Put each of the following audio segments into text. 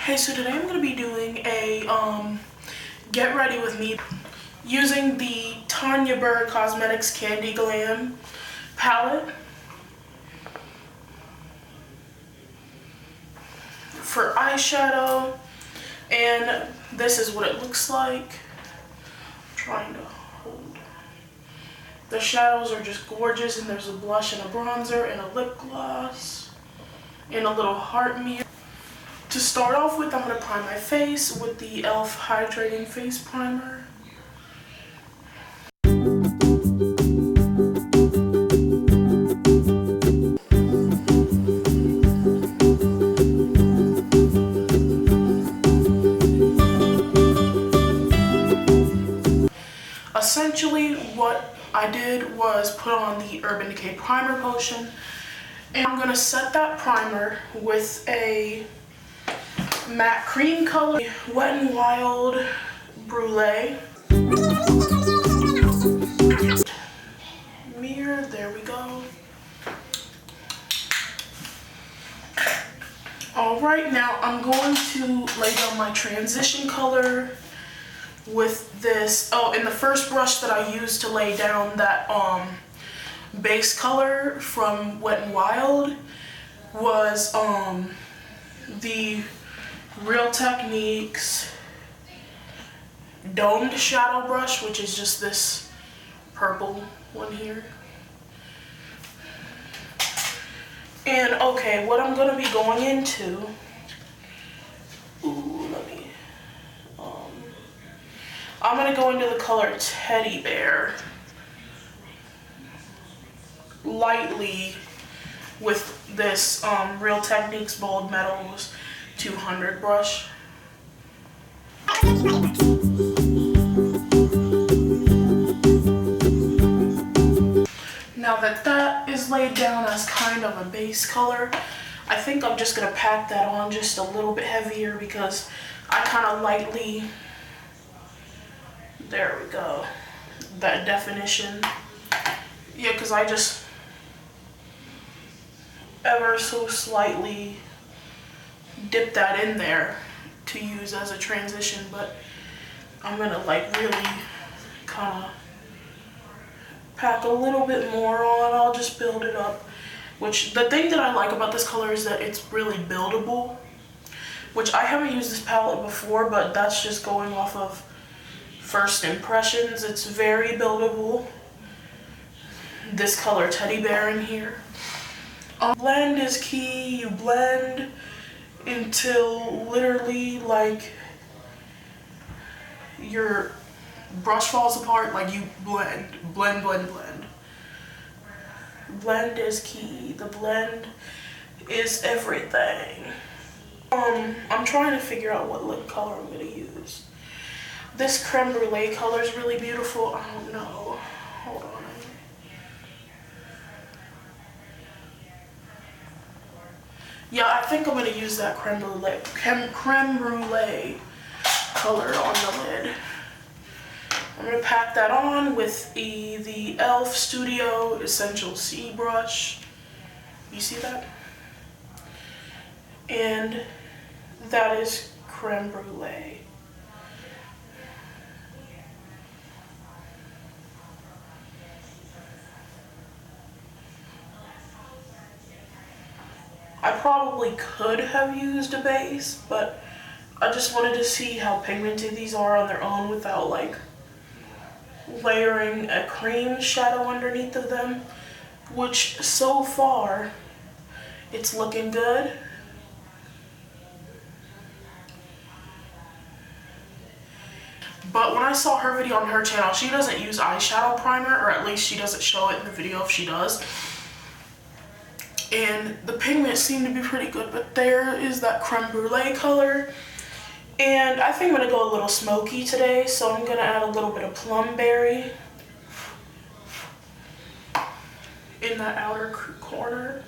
Hey, so today I'm going to be doing a get ready with me using the Tanya Burr Cosmetics Candy Glam palette for eyeshadow, and this is what it looks like. I'm trying to hold. The shadows are just gorgeous, and there's a blush and a bronzer and a lip gloss and a little heart mirror. To start off with, I'm going to prime my face with the E.l.f. Hydrating Face Primer. Essentially, what I did was put on the Urban Decay Primer Potion, and I'm going to set that primer with a matte cream color, Wet n Wild Brulee. Mirror, there we go. Alright, now I'm going to lay down my transition color with this. Oh, and the first brush that I used to lay down that base color from Wet n Wild was the Real Techniques domed shadow brush, which is just this purple one here. And okay, what I'm going to be going into, I'm going to go into the color Teddy Bear lightly with this Real Techniques Bold Metals 200 brush. Now that that is laid down as kind of a base color, I think I'm just going to pack that on just a little bit heavier because I kind of lightly, there we go, that definition. Yeah, because I just ever so slightly dip that in there to use as a transition, but I'm gonna like really kind of pack a little bit more on. I'll just build it up, which the thing that I like about this color is that it's really buildable, which I haven't used this palette before, but that's just going off of first impressions. It's very buildable. This color Teddy Bear in here. Blend is key. You blend until literally like your brush falls apart. Like you blend. Blend is key. The blend is everything. I'm trying to figure out what lip color I'm gonna use. This Creme Brulee color is really beautiful. I don't know. Hold on. Yeah, I think I'm gonna use that creme brulee color on the lid. I'm gonna pack that on with the E.l.f. Studio Essential C brush. You see that? And that is creme brulee. I probably could have used a base, but I just wanted to see how pigmented these are on their own without like layering a cream shadow underneath of them, which so far it's looking good. But when I saw her video on her channel, she doesn't use eyeshadow primer, or at least she doesn't show it in the video if she does. And the pigment seemed to be pretty good, but there is that creme brulee color. And I think I'm gonna go a little smoky today, so I'm gonna add a little bit of plum berry in that outer corner.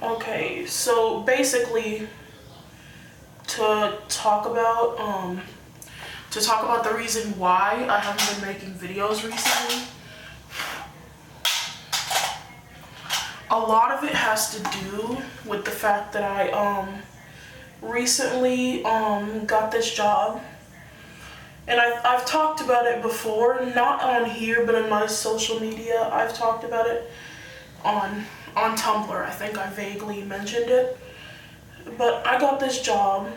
Okay, so basically to talk about the reason why I haven't been making videos recently. A lot of it has to do with the fact that I recently got this job. And I've talked about it before, not on here, but in my social media. I've talked about it on Tumblr. I think I vaguely mentioned it. But I got this job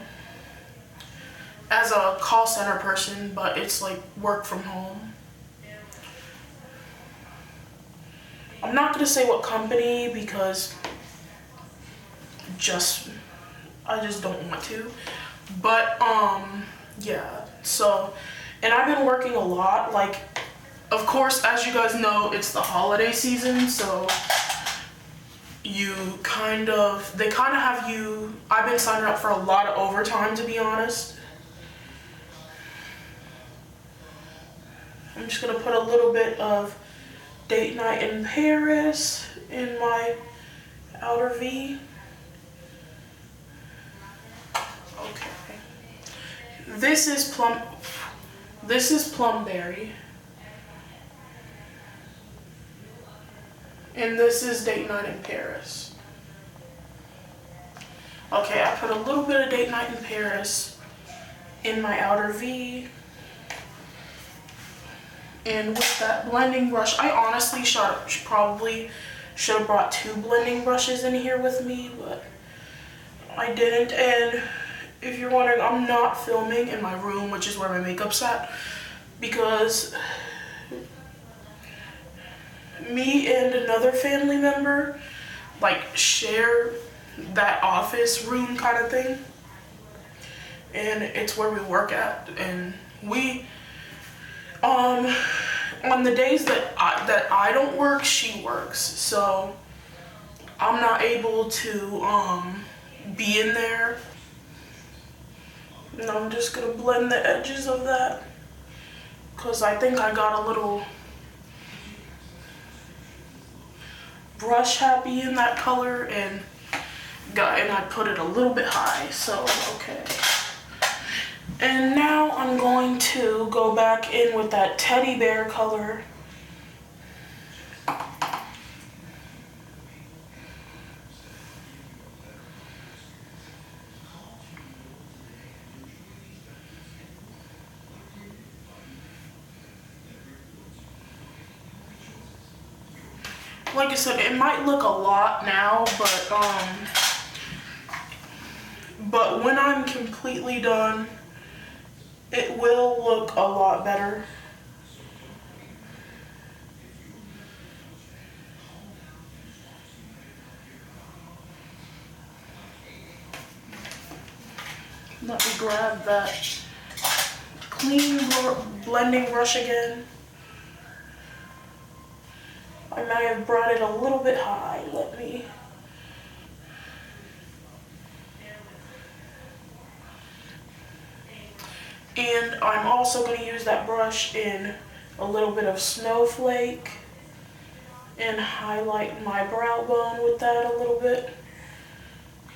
as a call center person, but it's like work from home. I'm not gonna say what company because I just don't want to. But yeah, so, and I've been working a lot. Like, of course, as you guys know, it's the holiday season, so they kind of have you, I've been signing up for a lot of overtime, to be honest. I'm just gonna put a little bit of Date Night in Paris in my outer V. Okay. This is Plumberry. And this is Date Night in Paris. Okay, I put a little bit of Date Night in Paris in my outer V. And with that blending brush, I honestly probably should have brought 2 blending brushes in here with me, but I didn't. And if you're wondering, I'm not filming in my room, which is where my makeup's at, because me and another family member like share that office room kind of thing, and it's where we work at. And we on the days that I don't work, she works, so I'm not able to be in there. And I'm just gonna blend the edges of that because I think I got a little brush happy in that color, and I put it a little bit high, so okay. And now I'm going to go back in with that teddy bear color. Like I said, it might look a lot now, but when I'm completely done, it will look a lot better. Let me grab that clean blending brush again. I might have brought it a little bit high. Let me. And I'm also going to use that brush in a little bit of Snowflake and highlight my brow bone with that a little bit.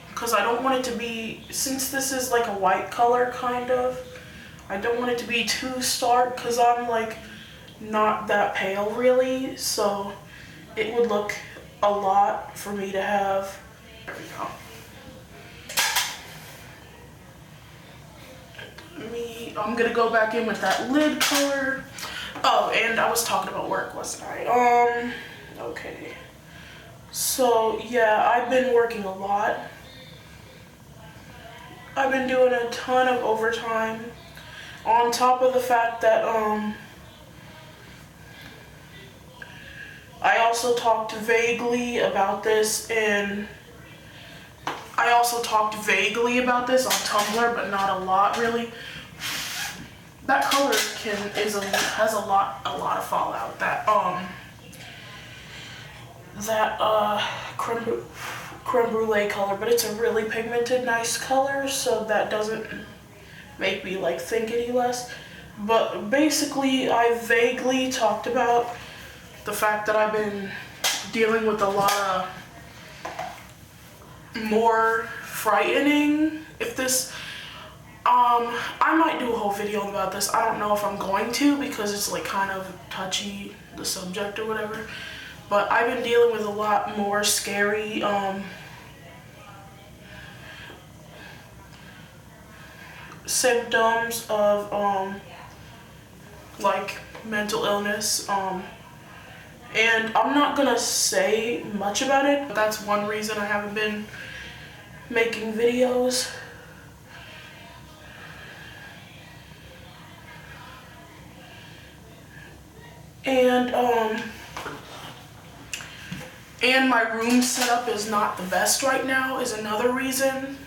Because I don't want it to be, since this is like a white color kind of, I don't want it to be too stark because I'm like not that pale really, so it would look a lot for me to have. There we go. I'm gonna go back in with that lid color. Oh, and I was talking about work, wasn't I? Okay. So yeah, I've been working a lot. I've been doing a ton of overtime on top of the fact that I also talked vaguely about this on Tumblr, but not a lot really. That color has a lot of fallout. That creme brulee color, but it's a really pigmented, nice color, so that doesn't make me like think any less. But basically, I vaguely talked about the fact that I've been dealing with a lot of more frightening, if this, I might do a whole video about this. I don't know if I'm going to because it's like kind of touchy, the subject or whatever. But I've been dealing with a lot more scary symptoms of like mental illness. And I'm not gonna say much about it. That's one reason I haven't been making videos. And my room setup is not the best right now is another reason.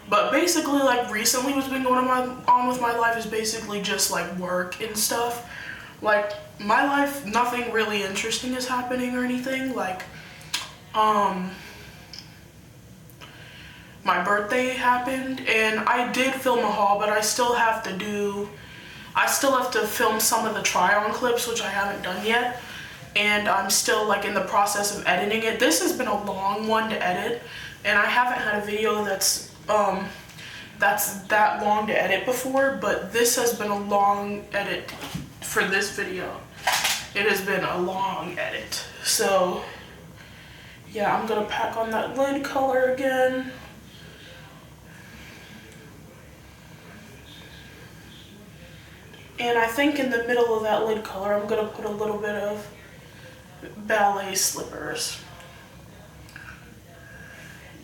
But basically, like, recently what's been going on with my life is basically just like work and stuff. Like, my life, nothing really interesting is happening or anything. Like, my birthday happened and I did film a haul, but I still have to film some of the try-on clips, which I haven't done yet. And I'm still like in the process of editing it. This has been a long one to edit, and I haven't had a video that's that long to edit before, but this has been a long edit for this video. It has been a long edit. So yeah, I'm gonna pack on that lid color again. And I think in the middle of that lid color, I'm gonna put a little bit of ballet slippers,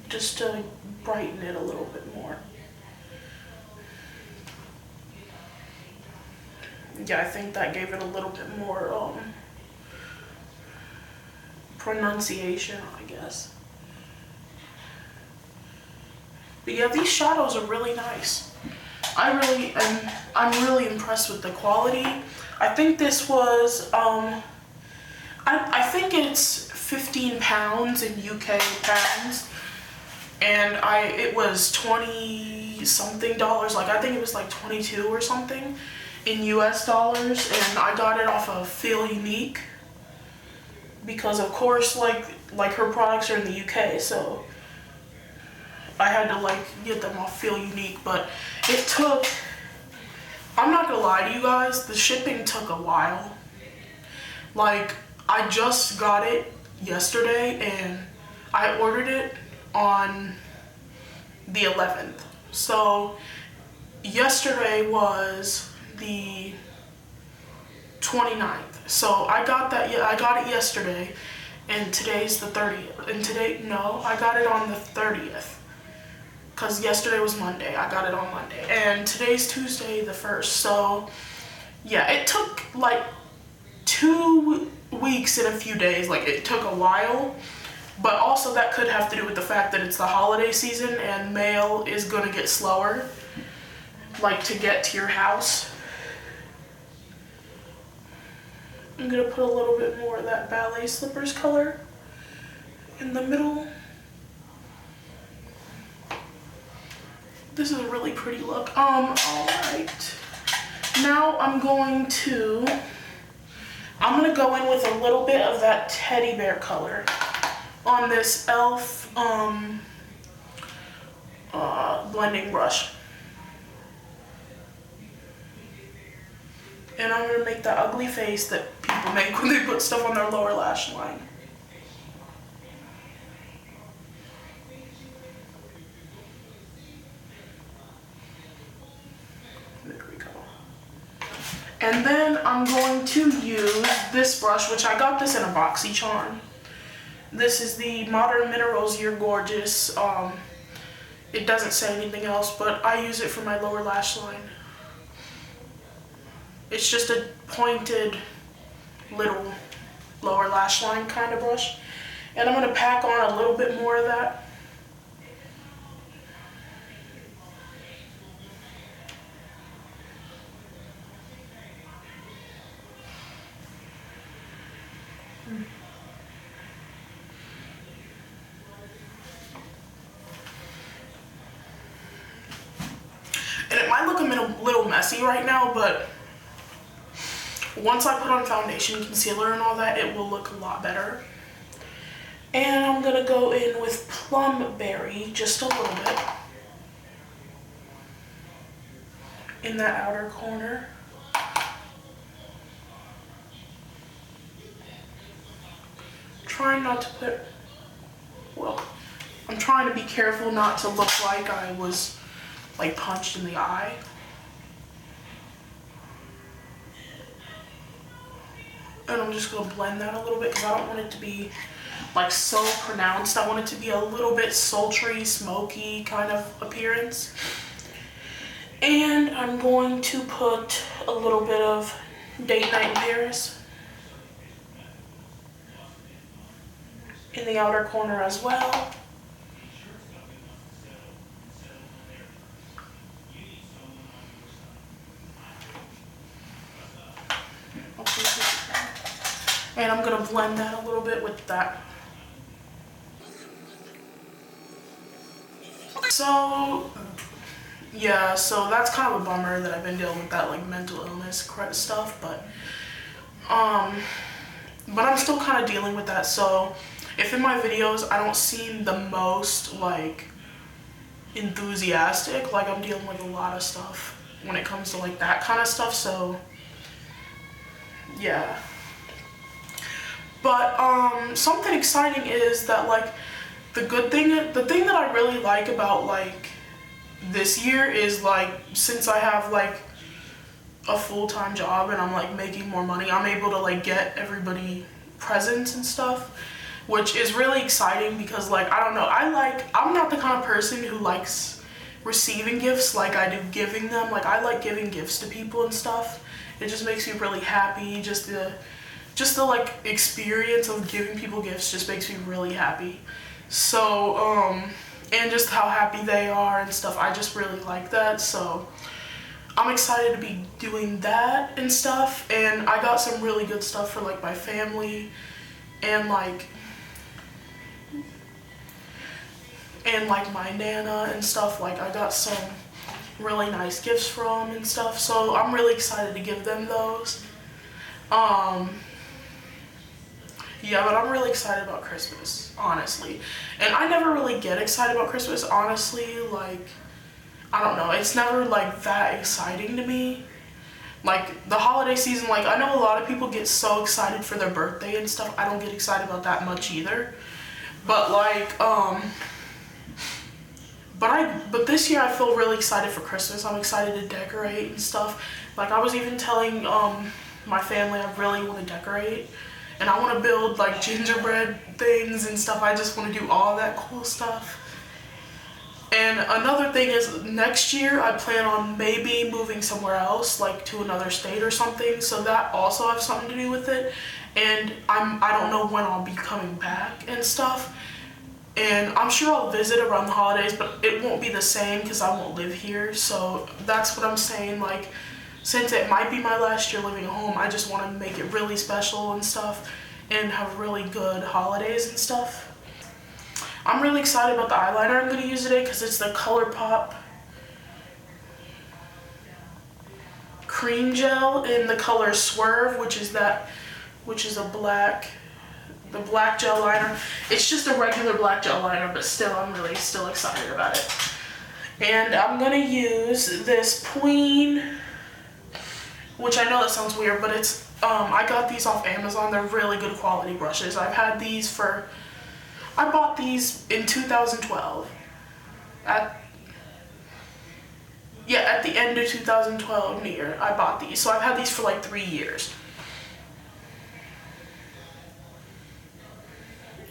just to brighten it a little bit more. Yeah, I think that gave it a little bit more pronunciation, I guess. But yeah, these shadows are really nice. I'm really impressed with the quality. I think this was I think it's 15 pounds in UK pounds, and it was 20 something dollars. Like, I think it was like 22 or something in US dollars, and I got it off of Feel Unique because, of course, like her products are in the UK, so I had to like get them off Feel Unique. But it took, I'm not gonna lie to you guys, the shipping took a while. Like, I just got it yesterday and I ordered it on the 11th. So yesterday was the 29th. So I got it yesterday, and today's the 30th. And I got it on the 30th. Because yesterday was Monday. I got it on Monday. And today's Tuesday the 1st. So yeah, it took like 2 weeks and a few days. Like, it took a while, but also that could have to do with the fact that it's the holiday season and mail is gonna get slower, like, to get to your house. I'm gonna put a little bit more of that ballet slippers color in the middle. This is a really pretty look. All right. Now I'm gonna go in with a little bit of that teddy bear color on this e.l.f. Blending brush. And I'm gonna make that ugly face that people make when they put stuff on their lower lash line. And then I'm going to use this brush, which I got this in a BoxyCharm. This is the Modern Minerals You're Gorgeous. It doesn't say anything else, but I use it for my lower lash line. It's just a pointed little lower lash line kind of brush. And I'm gonna pack on a little bit more of that. And it might look a little messy right now, but once I put on foundation, concealer, and all that, it will look a lot better. And I'm gonna go in with Plum Berry just a little bit. in that outer corner. Trying not to put, well, I'm trying to be careful not to look like I was like punched in the eye. And I'm just gonna blend that a little bit because I don't want it to be like so pronounced. I want it to be a little bit sultry, smoky kind of appearance. And I'm going to put a little bit of Date Night in Paris in the outer corner as well. And I'm gonna blend that a little bit with that. So, yeah, so that's kind of a bummer that I've been dealing with that like mental illness stuff, but I'm still kind of dealing with that. So if in my videos I don't seem the most like enthusiastic, like I'm dealing with a lot of stuff when it comes to like that kind of stuff, so yeah. But something exciting is that like the thing that I really like about like this year is like, since I have like a full-time job and I'm like making more money, I'm able to like get everybody presents and stuff, which is really exciting because like, I don't know, I'm not the kind of person who likes receiving gifts like I do giving them. Like I like giving gifts to people and stuff. It just makes me really happy. Just the like experience of giving people gifts just makes me really happy. So and just how happy they are and stuff, I just really like that. So I'm excited to be doing that and stuff. And I got some really good stuff for like my family and like my Nana and stuff. Like I got some really nice gifts from and stuff, so I'm really excited to give them those. Yeah, but I'm really excited about Christmas, honestly. And I never really get excited about Christmas, honestly. Like, I don't know, it's never like that exciting to me. Like the holiday season, like I know a lot of people get so excited for their birthday and stuff. I don't get excited about that much either. But like, but this year I feel really excited for Christmas. I'm excited to decorate and stuff. Like I was even telling my family I really want to decorate. And I want to build like gingerbread things and stuff. I just want to do all that cool stuff. And another thing is next year I plan on maybe moving somewhere else, like to another state or something. So that also has something to do with it. And I don't know when I'll be coming back and stuff. And I'm sure I'll visit around the holidays, but it won't be the same because I won't live here. So that's what I'm saying. Like, since it might be my last year living at home, I just want to make it really special and stuff and have really good holidays and stuff. I'm really excited about the eyeliner I'm going to use today because it's the Colourpop Cream Gel in the color Swerve, which is a black, the black gel liner. It's just a regular black gel liner, but still, I'm really still excited about it. And I'm going to use this Queen, which I know that sounds weird, but it's, I got these off Amazon. They're really good quality brushes. I've had these I bought these in 2012. At the end of 2012 year, I bought these. So I've had these for like 3 years.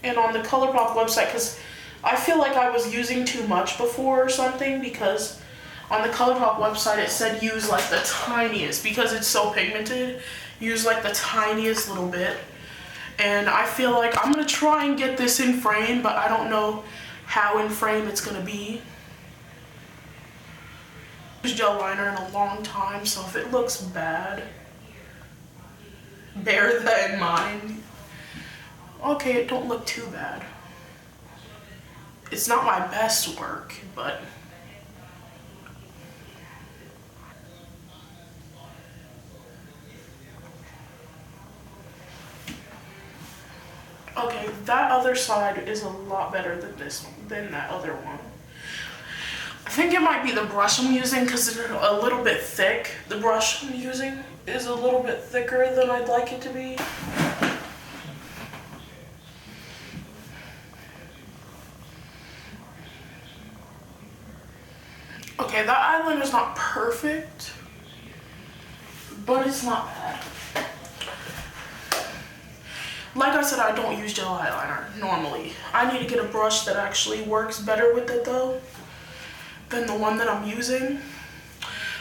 And on the Colourpop website, because I feel like I was using too much before or something, because on the Colourpop website it said use like the tiniest, because it's so pigmented, use like the tiniest little bit. And I feel like I'm going to try and get this in frame, but I don't know how in frame it's going to be. I've used gel liner in a long time, so if it looks bad, bear that in mind. Okay, it don't look too bad. It's not my best work, but okay, that other side is a lot better than that other one. I think it might be the brush I'm using because it's a little bit thick. The brush I'm using is a little bit thicker than I'd like it to be. Okay, that eyeliner's not perfect, but it's not bad. Like I said, I don't use gel eyeliner normally. I need to get a brush that actually works better with it though than the one that I'm using.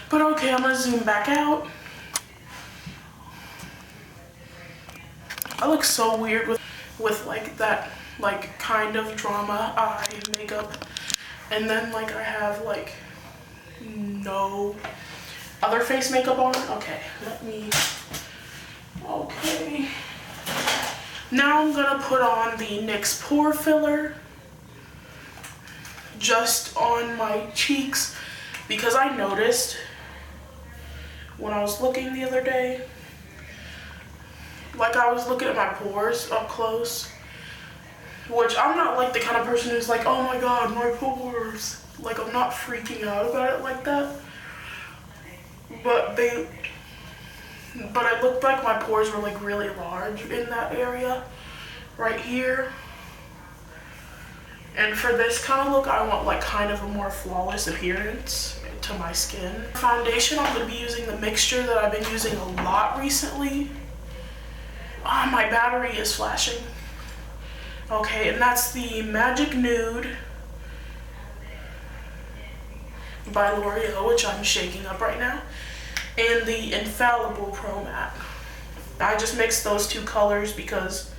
But okay, I'm gonna zoom back out. I look so weird with like that like kind of drama eye makeup, and then like I have like no other face makeup on. Okay, okay. Now I'm gonna put on the NYX pore filler just on my cheeks because I noticed when I was looking the other day, like I was looking at my pores up close, which I'm not like the kind of person who's like, oh my god, my pores. Like, I'm not freaking out about it like that. But it looked like my pores were like really large in that area right here. And for this kind of look, I want like kind of a more flawless appearance to my skin. Foundation, I'm going to be using the mixture that I've been using a lot recently. Ah, my battery is flashing. Okay, and that's the Magic Nude by Loreal, which I'm shaking up right now, and the Infallible Pro Matte. I just mixed those two colors because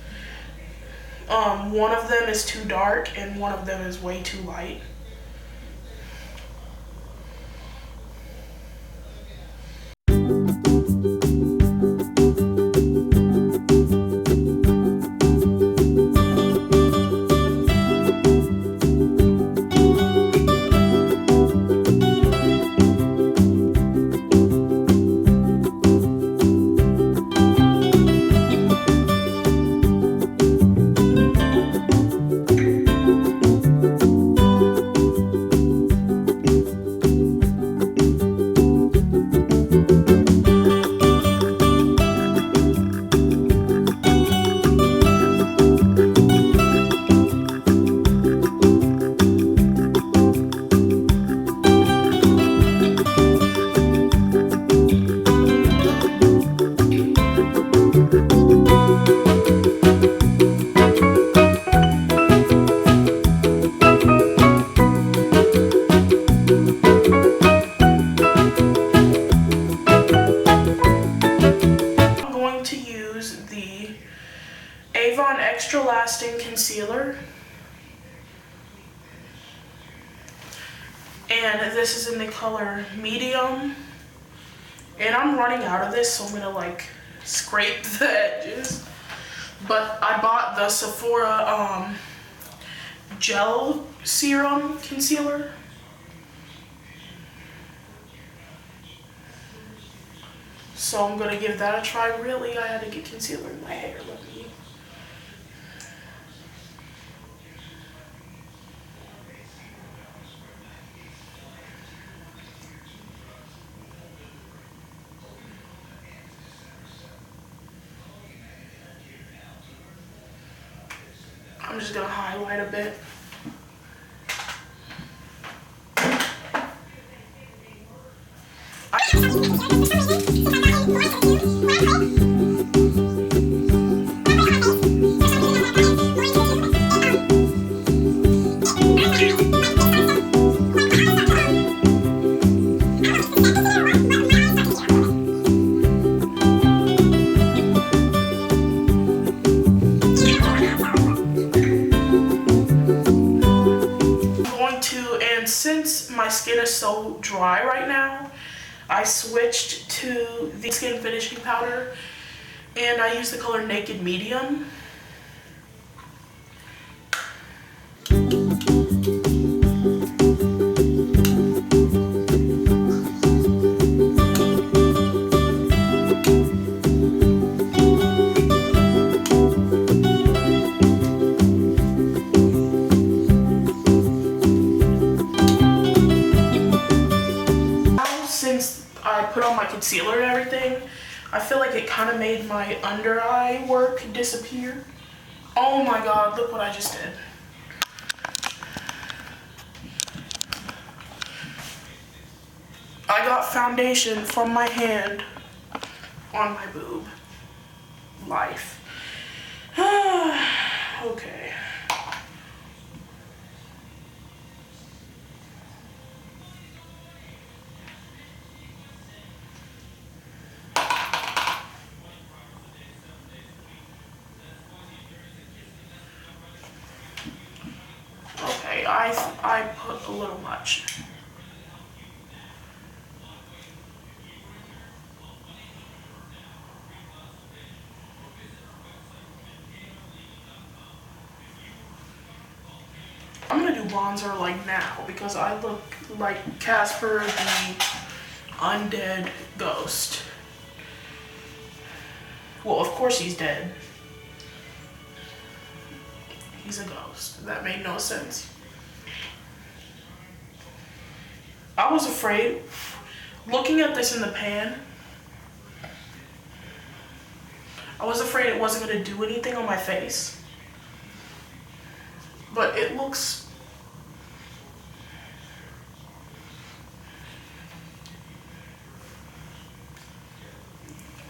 one of them is too dark and one of them is way too light. Avon Extra Lasting Concealer. And this is in the color medium. And I'm running out of this, so I'm gonna like scrape the edges. But I bought the Sephora Gel Serum Concealer. So I'm gonna give that a try. Really, I had to get concealer in my hair. Let me. I'm just gonna highlight a bit. Since my skin is so dry right now, I switched to the skin finishing powder and I use the color Naked Medium. I put on my concealer and everything, I feel like it kind of made my under eye work disappear. Oh my god, look what I just did. I got foundation from my hand on my boob. Life. Okay. Okay, I put a little much. I'm gonna do bronzer like now because I look like Casper the undead ghost. Well, of course he's dead. He's a ghost. That made no sense. I was afraid, looking at this in the pan, I was afraid it wasn't gonna do anything on my face. But it looks,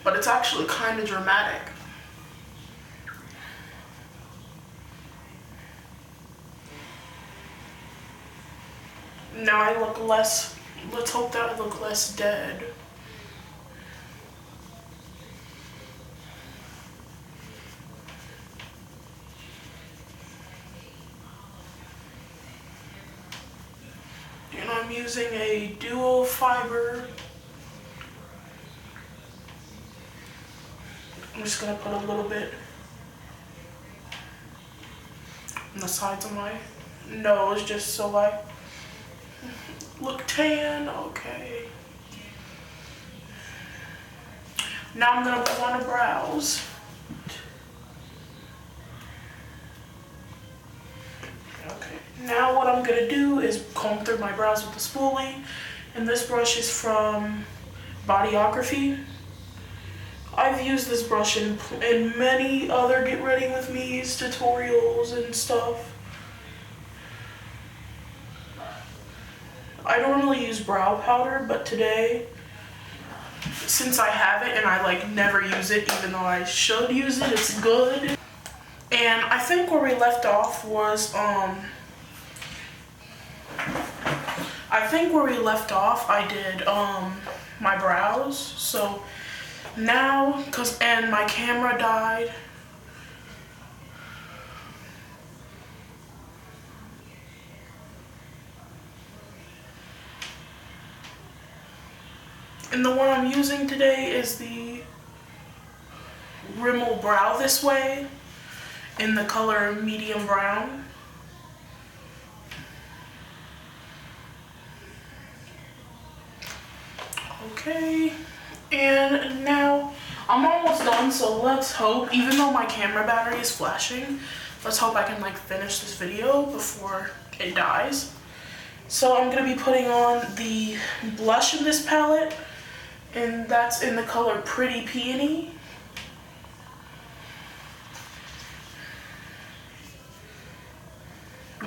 but it's actually kind of dramatic. Now I look less, let's hope that I look less dead. And I'm using a dual fiber. I'm just gonna put a little bit on the sides of my nose just so I look tan. Okay. Now I'm gonna put on the brows. Okay. Now what I'm gonna do is comb through my brows with the spoolie, and this brush is from Bodyography. I've used this brush in many other Get Ready With Me's tutorials and stuff. I don't really use brow powder, but today, since I have it and I like never use it, even though I should use it, it's good. And I think where we left off was, I did my brows. So now, and my camera died. And the one I'm using today is the Rimmel Brow This Way in the color medium brown. Okay, and now I'm almost done, so let's hope, even though my camera battery is flashing, let's hope I can like finish this video before it dies. So I'm gonna be putting on the blush in this palette, and that's in the color Pretty Peony.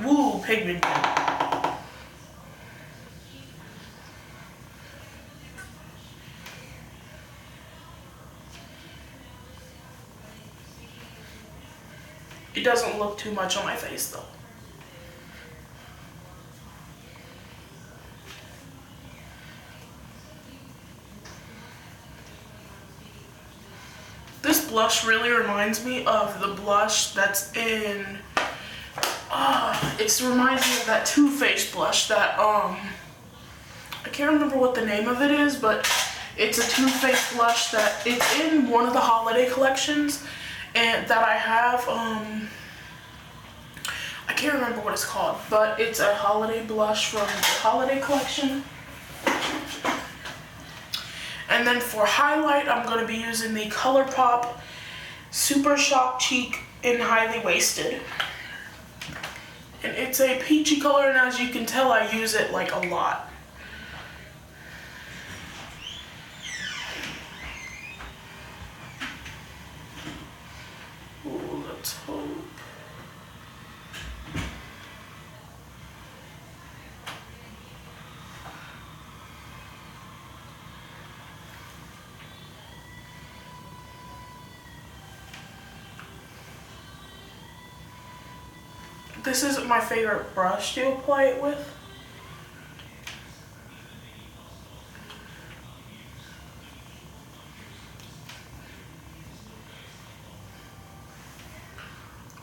Woo, pigmented. It doesn't look too much on my face though. This blush really reminds me of the blush that's in, it reminds me of that Too Faced blush that, I can't remember what the name of it is, but it's a Too Faced blush that it's in one of the holiday collections and that I have, I can't remember what it's called, but it's a holiday blush from the holiday collection. And then for highlight, I'm going to be using the Colourpop Super Shock Cheek in Highly Wasted. And it's a peachy color, and as you can tell, I use it like a lot. This is my favorite brush to apply it with.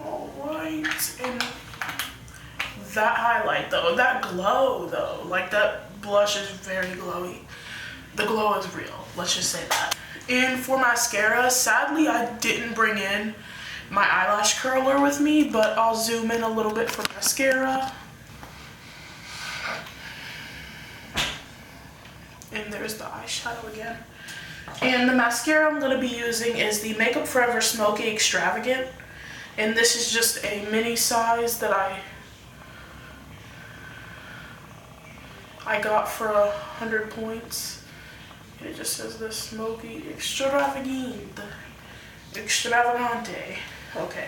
Alright, and that highlight though, that glow though, like that blush is very glowy. The glow is real, let's just say that. And for mascara, sadly I didn't bring in my eyelash curler with me, but I'll zoom in a little bit for mascara. And there's the eyeshadow again. And the mascara I'm going to be using is the Makeup Forever Smoky Extravagant. And this is just a mini size that I got for 100 points. And it just says the Smoky Extravagant. Extravagante. Okay.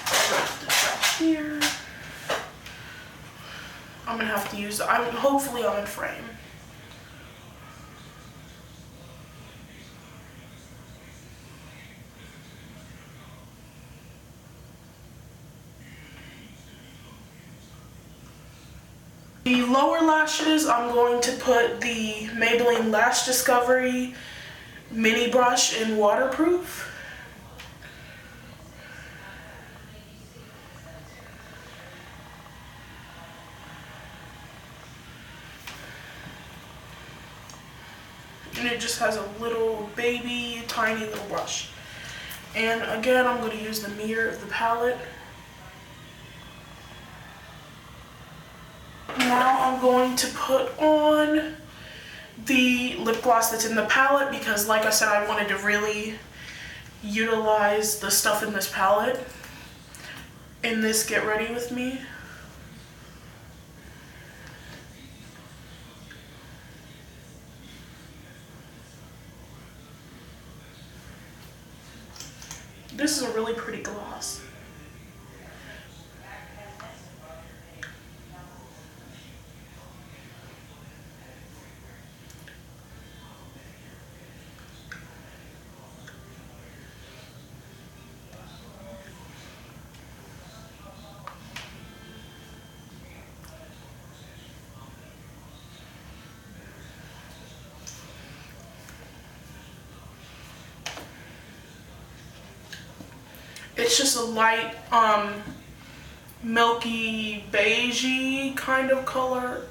Put this back here. I'm gonna have to use. Hopefully I'm in frame. The lower lashes, I'm going to put the Maybelline Lash Discovery mini brush in waterproof. And it just has a little baby, tiny little brush. And again, I'm going to use the mirror of the palette. Now I'm going to put on the lip gloss that's in the palette because, like I said, I wanted to really utilize the stuff in this palette in this Get Ready With Me. This is a really pretty gloss. It's just a light, milky, beigey kind of color,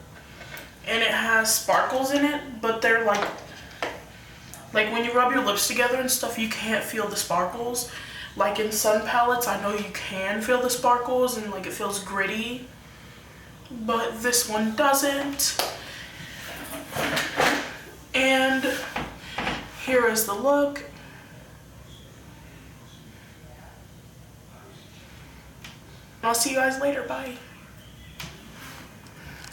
and it has sparkles in it, but they're like when you rub your lips together and stuff, you can't feel the sparkles. Like in sun palettes, I know you can feel the sparkles and like it feels gritty, but this one doesn't. And here is the look. I'll see you guys later. Bye.